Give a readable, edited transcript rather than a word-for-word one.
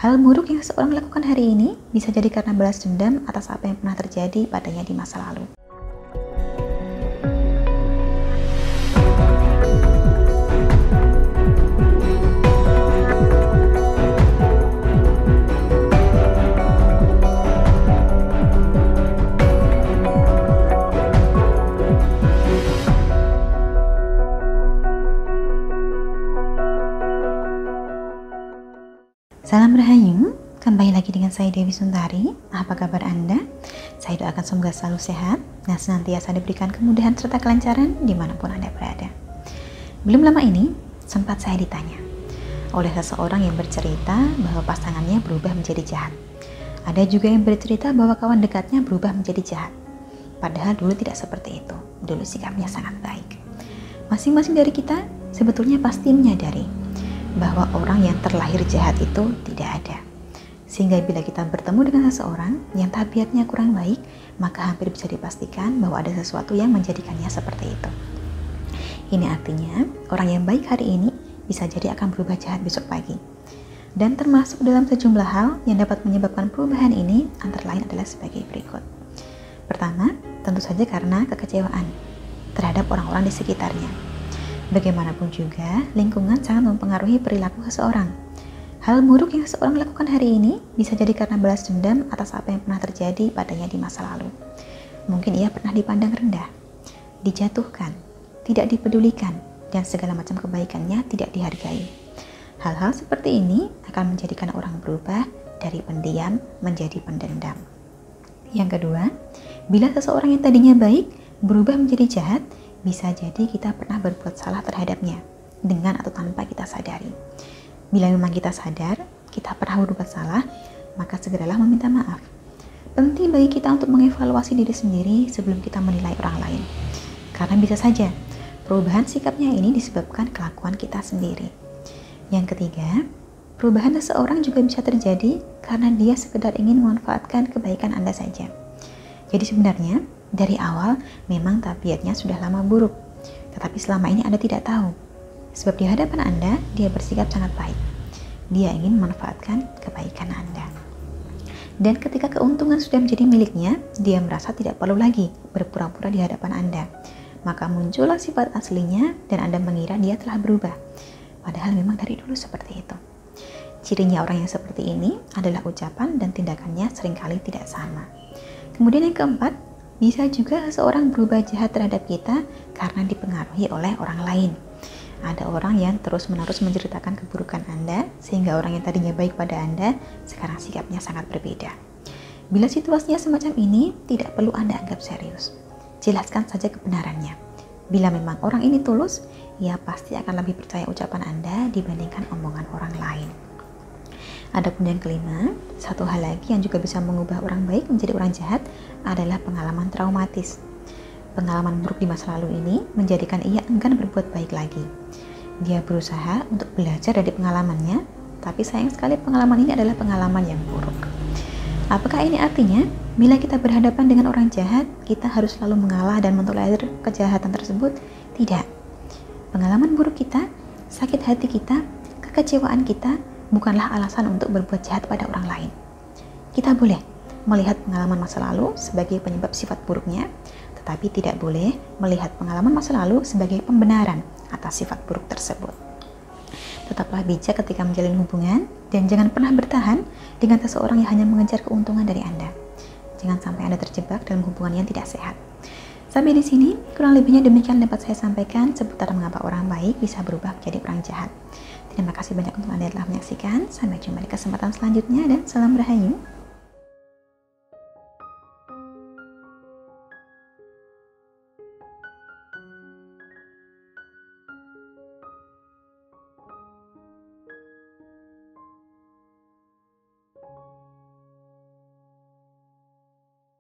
Hal buruk yang seseorang lakukan hari ini bisa jadi karena balas dendam atas apa yang pernah terjadi padanya di masa lalu. Salam Rahayu, kembali lagi dengan saya Dewi Suntari. Apa kabar Anda? Saya doakan semoga selalu sehat dan senantiasa diberikan kemudahan serta kelancaran dimanapun Anda berada. Belum lama ini, sempat saya ditanya oleh seseorang yang bercerita bahwa pasangannya berubah menjadi jahat. Ada juga yang bercerita bahwa kawan dekatnya berubah menjadi jahat. Padahal dulu tidak seperti itu, dulu sikapnya sangat baik. Masing-masing dari kita sebetulnya pasti menyadari bahwa orang yang terlahir jahat itu tidak ada. Sehingga bila kita bertemu dengan seseorang yang tabiatnya kurang baik, maka hampir bisa dipastikan bahwa ada sesuatu yang menjadikannya seperti itu. Ini artinya, orang yang baik hari ini bisa jadi akan berubah jahat besok pagi. Dan termasuk dalam sejumlah hal yang dapat menyebabkan perubahan ini antara lain adalah sebagai berikut. Pertama, tentu saja karena kekecewaan terhadap orang-orang di sekitarnya. Bagaimanapun juga, lingkungan sangat mempengaruhi perilaku seseorang. Hal buruk yang seseorang lakukan hari ini bisa jadi karena balas dendam atas apa yang pernah terjadi padanya di masa lalu. Mungkin ia pernah dipandang rendah, dijatuhkan, tidak dipedulikan, dan segala macam kebaikannya tidak dihargai. Hal-hal seperti ini akan menjadikan orang berubah dari pendiam menjadi pendendam. Yang kedua, bila seseorang yang tadinya baik berubah menjadi jahat, bisa jadi kita pernah berbuat salah terhadapnya, dengan atau tanpa kita sadari. Bila memang kita sadar, kita pernah berbuat salah, maka segeralah meminta maaf. Penting bagi kita untuk mengevaluasi diri sendiri sebelum kita menilai orang lain. Karena bisa saja, perubahan sikapnya ini disebabkan kelakuan kita sendiri. Yang ketiga, perubahan seseorang juga bisa terjadi karena dia sekedar ingin memanfaatkan kebaikan Anda saja. Jadi sebenarnya, dari awal memang tabiatnya sudah lama buruk, tetapi selama ini Anda tidak tahu. Sebab di hadapan Anda, dia bersikap sangat baik. Dia ingin memanfaatkan kebaikan Anda. Dan ketika keuntungan sudah menjadi miliknya, dia merasa tidak perlu lagi berpura-pura di hadapan Anda. Maka muncullah sifat aslinya dan Anda mengira dia telah berubah. Padahal memang dari dulu seperti itu. Cirinya orang yang seperti ini adalah ucapan dan tindakannya seringkali tidak sama. Kemudian yang keempat, bisa juga seseorang berubah jahat terhadap kita karena dipengaruhi oleh orang lain. Ada orang yang terus-menerus menceritakan keburukan Anda, sehingga orang yang tadinya baik pada Anda, sekarang sikapnya sangat berbeda. Bila situasinya semacam ini, tidak perlu Anda anggap serius. Jelaskan saja kebenarannya. Bila memang orang ini tulus, ia pasti akan lebih percaya ucapan Anda dibandingkan omongan orang lain. Adapun yang kelima, satu hal lagi yang juga bisa mengubah orang baik menjadi orang jahat adalah pengalaman traumatis. Pengalaman buruk di masa lalu ini menjadikan ia enggan berbuat baik lagi. Dia berusaha untuk belajar dari pengalamannya, tapi sayang sekali pengalaman ini adalah pengalaman yang buruk. Apakah ini artinya, bila kita berhadapan dengan orang jahat, kita harus selalu mengalah dan mentolerir kejahatan tersebut? Tidak. Pengalaman buruk kita, sakit hati kita, kekecewaan kita, bukanlah alasan untuk berbuat jahat pada orang lain. Kita boleh melihat pengalaman masa lalu sebagai penyebab sifat buruknya, tetapi tidak boleh melihat pengalaman masa lalu sebagai pembenaran atas sifat buruk tersebut. Tetaplah bijak ketika menjalin hubungan dan jangan pernah bertahan dengan seseorang yang hanya mengejar keuntungan dari Anda. Jangan sampai Anda terjebak dalam hubungan yang tidak sehat. Sampai di sini, kurang lebihnya demikian dapat saya sampaikan seputar mengapa orang baik bisa berubah menjadi orang jahat. Terima kasih banyak untuk Anda yang telah menyaksikan. Sampai jumpa di kesempatan selanjutnya dan salam Rahayu.